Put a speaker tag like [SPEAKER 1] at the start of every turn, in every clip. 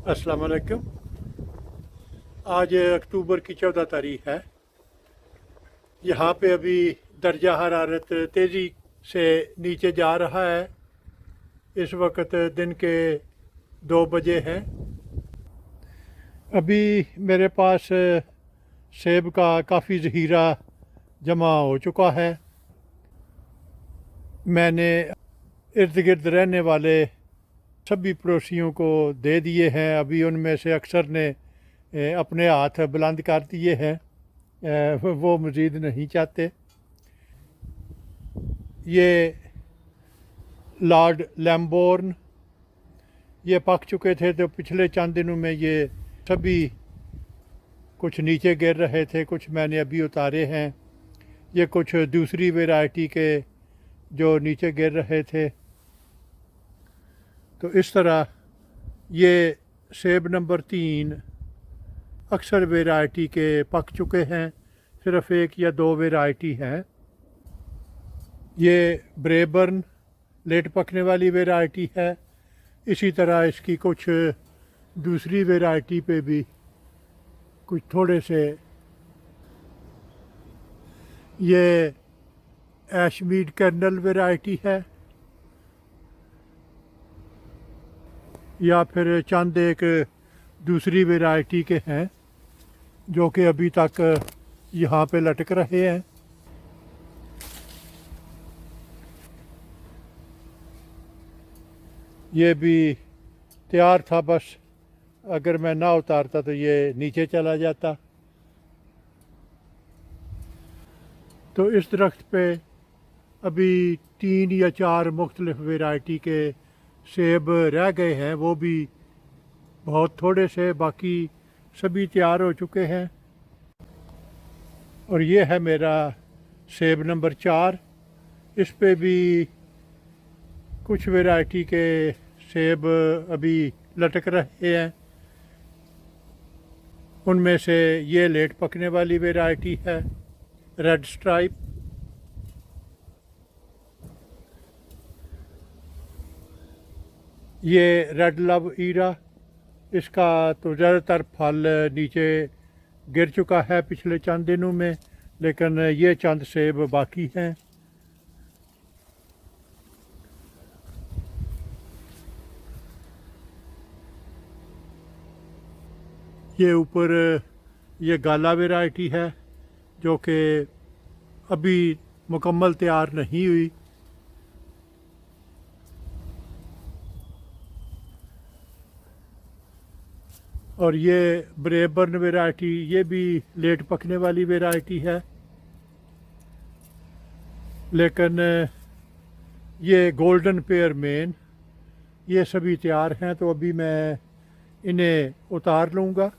[SPEAKER 1] अस्सलाम वालेकुम। आज अक्टूबर की 14 तारीख है। यहाँ पे अभी दर्जा हरारत तेज़ी से नीचे जा रहा है। इस वक्त दिन के 2 बजे हैं। अभी मेरे पास सेब का काफ़ी ज़ख़ीरा जमा हो चुका है। मैंने इर्द गिर्द रहने वाले सभी पड़ोसियों को दे दिए हैं। अभी उनमें से अक्सर ने अपने हाथ बुलंद कर दिए हैं, वो मज़ीद नहीं चाहते। ये लॉर्ड लैम्बोर्न ये पक चुके थे, तो पिछले चंद दिनों में ये सभी कुछ नीचे गिर रहे थे, कुछ मैंने अभी उतारे हैं। ये कुछ दूसरी वैरायटी के जो नीचे गिर रहे थे। तो इस तरह ये सेब नंबर 3 अक्सर वैरायटी के पक चुके हैं, सिर्फ़ 1 या 2 वैरायटी हैं। ये ब्रेबर्न लेट पकने वाली वैरायटी है। इसी तरह इसकी कुछ दूसरी वैरायटी पे भी कुछ थोड़े से, ये एशमीड कर्नल वैरायटी है, या फिर चंद एक दूसरी वैरायटी के हैं जो कि अभी तक यहाँ पे लटक रहे हैं। ये भी तैयार था, बस अगर मैं ना उतारता तो ये नीचे चला जाता। तो इस दरख्त पे अभी 3 या 4 मुख्तलिफ वैरायटी के सेब रह गए हैं, वो भी बहुत थोड़े से, बाकी सभी तैयार हो चुके हैं। और ये है मेरा सेब नंबर 4। इस पे भी कुछ वैरायटी के सेब अभी लटक रहे हैं। उनमें से ये लेट पकने वाली वैरायटी है, रेड स्ट्राइप। ये रेड लव ईरा, इसका तो ज़्यादातर फल नीचे गिर चुका है पिछले चंद दिनों में, लेकिन ये चंद सेब बाकी हैं। ये ऊपर ये गाला वैरायटी है जो कि अभी मुकम्मल तैयार नहीं हुई। और ये ब्रेबर्न वैरायटी, ये भी लेट पकने वाली वैरायटी है, लेकिन ये गोल्डन पेयर मेन ये सभी तैयार हैं। तो अभी मैं इन्हें उतार लूँगा।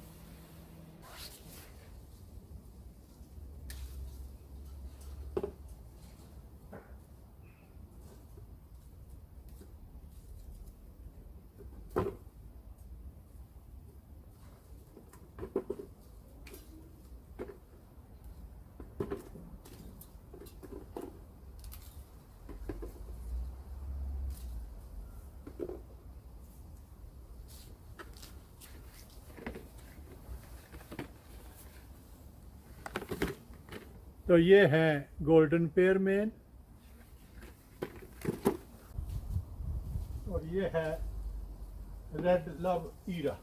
[SPEAKER 1] तो ये है गोल्डन पेयर मेन, और ये है रेड लव ईरा।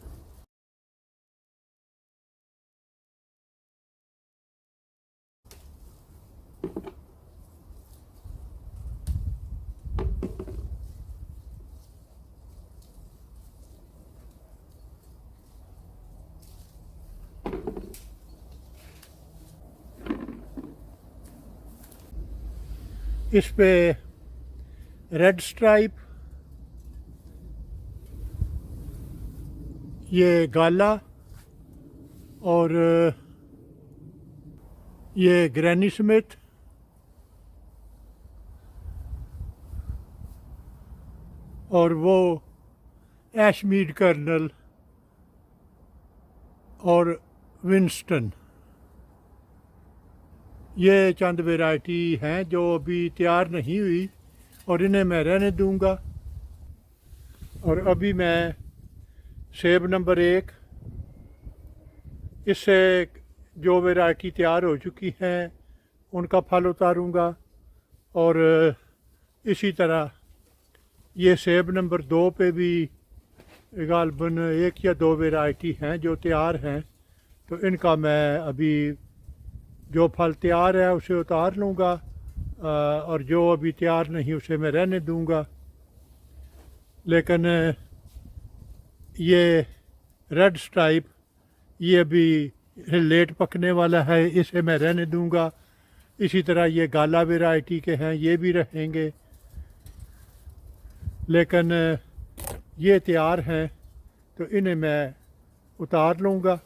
[SPEAKER 1] इस पे रेड स्ट्राइप, ये गाला, और ये ग्रैनी स्मिथ, और वो एशमीड कर्नल और विंस्टन। ये चंद वैरायटी हैं जो अभी तैयार नहीं हुई, और इन्हें मैं रहने दूंगा। और अभी मैं सेब नंबर 1, इससे जो वैरायटी तैयार हो चुकी हैं उनका फल उतारूँगा। और इसी तरह ये सेब नंबर 2 पे भी गालबन 1 या 2 वैरायटी हैं जो तैयार हैं, तो इनका मैं अभी जो फल तैयार है उसे उतार लूँगा और जो अभी तैयार नहीं उसे मैं रहने दूँगा। लेकिन ये रेड स्ट्राइप ये अभी लेट पकने वाला है, इसे मैं रहने दूँगा। इसी तरह ये गाला वैरायटी के हैं, ये भी रहेंगे। लेकिन ये तैयार हैं तो इन्हें मैं उतार लूँगा।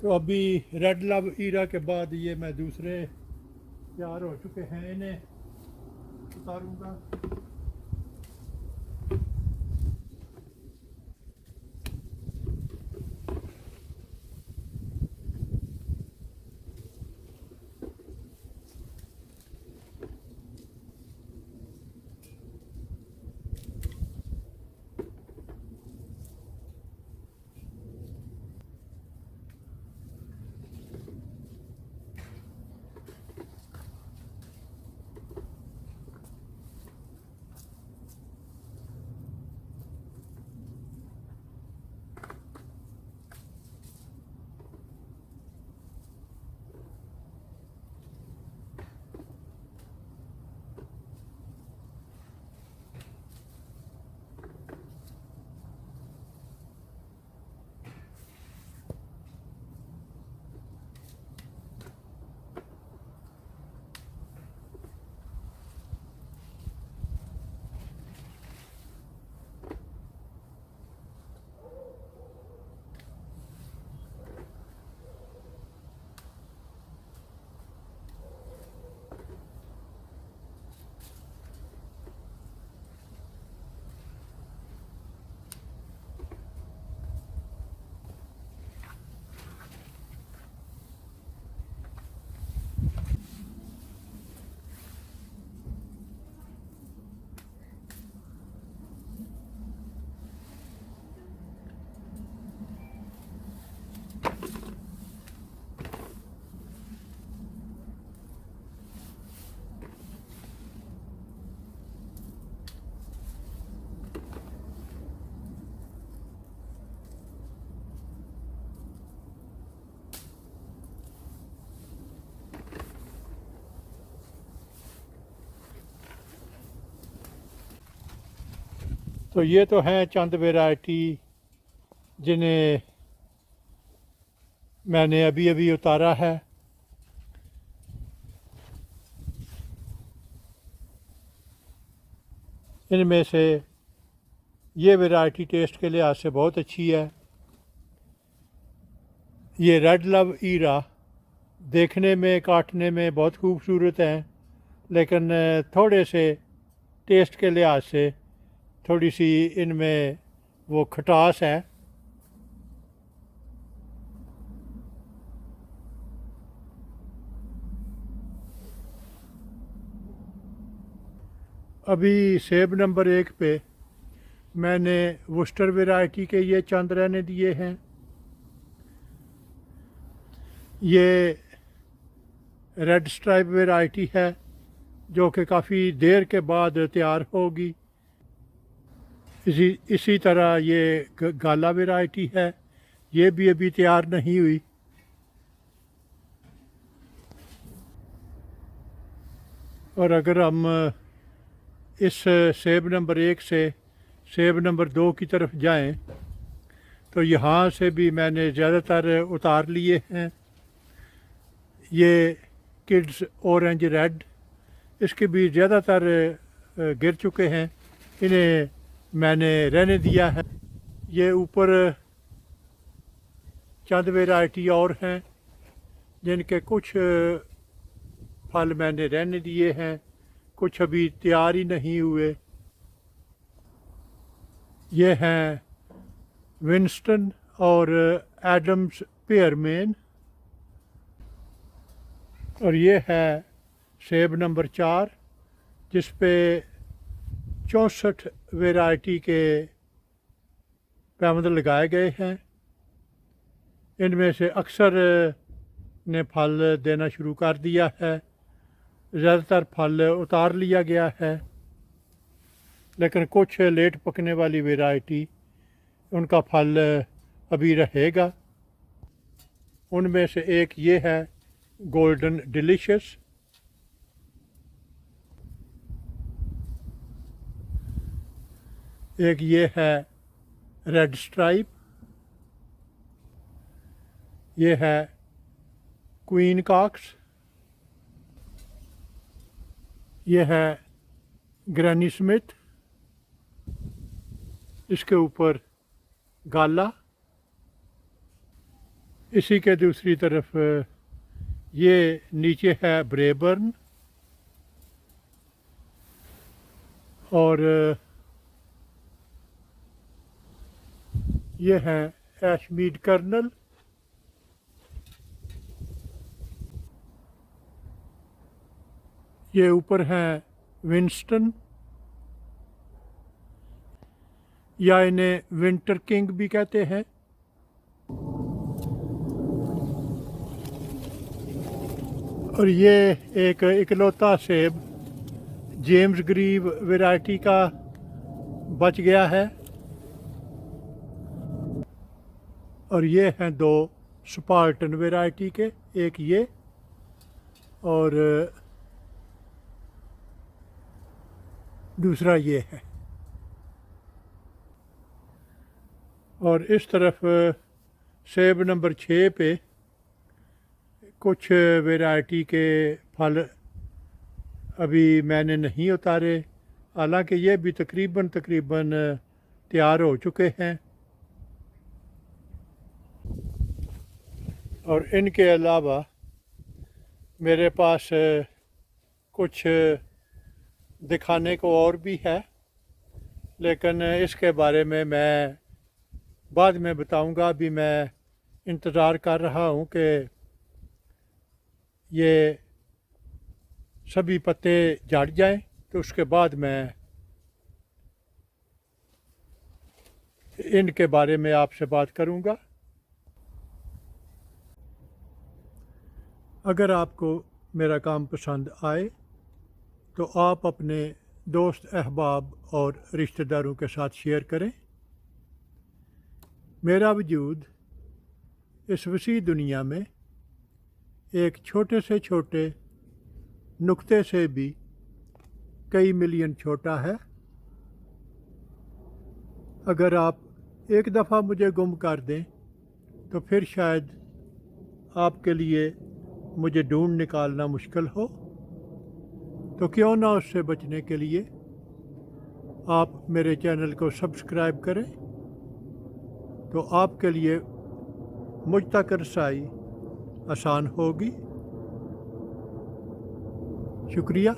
[SPEAKER 1] तो अभी रेड लव ईरा के बाद ये मैं दूसरे तैयार हो चुके हैं, इन्हें उतारूँगा। तो ये तो हैं चंद वैरायटी जिन्हें मैंने अभी अभी उतारा है। इनमें से ये वैरायटी टेस्ट के लिहाज से बहुत अच्छी है। ये रेड लव ईरा देखने में काटने में बहुत खूबसूरत हैं, लेकिन थोड़े से टेस्ट के लिहाज से थोड़ी सी इनमें वो खटास है। अभी सेब नंबर 1 पे मैंने वुस्टर वैरायटी के ये चंद रहने दिए हैं। ये रेड स्ट्राइप वैरायटी है जो कि काफ़ी देर के बाद तैयार होगी। इसी तरह ये गाला वैरायटी है, ये भी अभी तैयार नहीं हुई। और अगर हम इस सेब नंबर 1 से सेब नंबर 2 की तरफ जाएं तो यहाँ से भी मैंने ज़्यादातर उतार लिए हैं। ये किड्स ऑरेंज रेड इसके भी ज़्यादातर गिर चुके हैं, इन्हें मैंने रहने दिया है। ये ऊपर चंद वैरायटी और हैं जिनके कुछ फल मैंने रहने दिए हैं, कुछ अभी तैयार ही नहीं हुए। ये हैं विंस्टन और एडम्स पेयरमैन, और ये है सेब नंबर 4 जिस पे 64 वैरायटी के पैबंद लगाए गए हैं। इनमें से अक्सर ने फल देना शुरू कर दिया है, ज़्यादातर फल उतार लिया गया है, लेकिन कुछ लेट पकने वाली वैरायटी उनका फल अभी रहेगा। उनमें से एक ये है गोल्डन डिलीशियस, एक ये है रेड स्ट्राइप, ये है क्वीन कॉक्स, ये है ग्रैनी स्मिथ, इसके ऊपर गाला। इसी के दूसरी तरफ ये नीचे है ब्रेबर्न, और ये है एशमीड कर्नल। ये ऊपर हैं विंस्टन, या इन्हें विंटर किंग भी कहते हैं। और ये एक इकलौता सेब जेम्स ग्रीव वैरायटी का बच गया है। और ये हैं 2 स्पार्टन वैरायटी के, एक ये और दूसरा ये है। और इस तरफ सेब नंबर 6 पे कुछ वैरायटी के फल अभी मैंने नहीं उतारे, हालांकि ये भी तकरीबन तैयार हो चुके हैं। और इनके अलावा मेरे पास कुछ दिखाने को और भी है, लेकिन इसके बारे में मैं बाद में बताऊंगा। अभी मैं इंतज़ार कर रहा हूँ कि ये सभी पत्ते झड़ जाएं, तो उसके बाद मैं इनके बारे में आपसे बात करूंगा। अगर आपको मेरा काम पसंद आए तो आप अपने दोस्त, अहबाब और रिश्तेदारों के साथ शेयर करें। मेरा वजूद इस वसी दुनिया में एक छोटे से छोटे नुक्ते से भी कई मिलियन छोटा है। अगर आप एक दफ़ा मुझे गुम कर दें तो फिर शायद आपके लिए मुझे ढूंढ निकालना मुश्किल हो। तो क्यों ना उससे बचने के लिए आप मेरे चैनल को सब्सक्राइब करें, तो आपके लिए मुझ तक रसाई आसान होगी। शुक्रिया।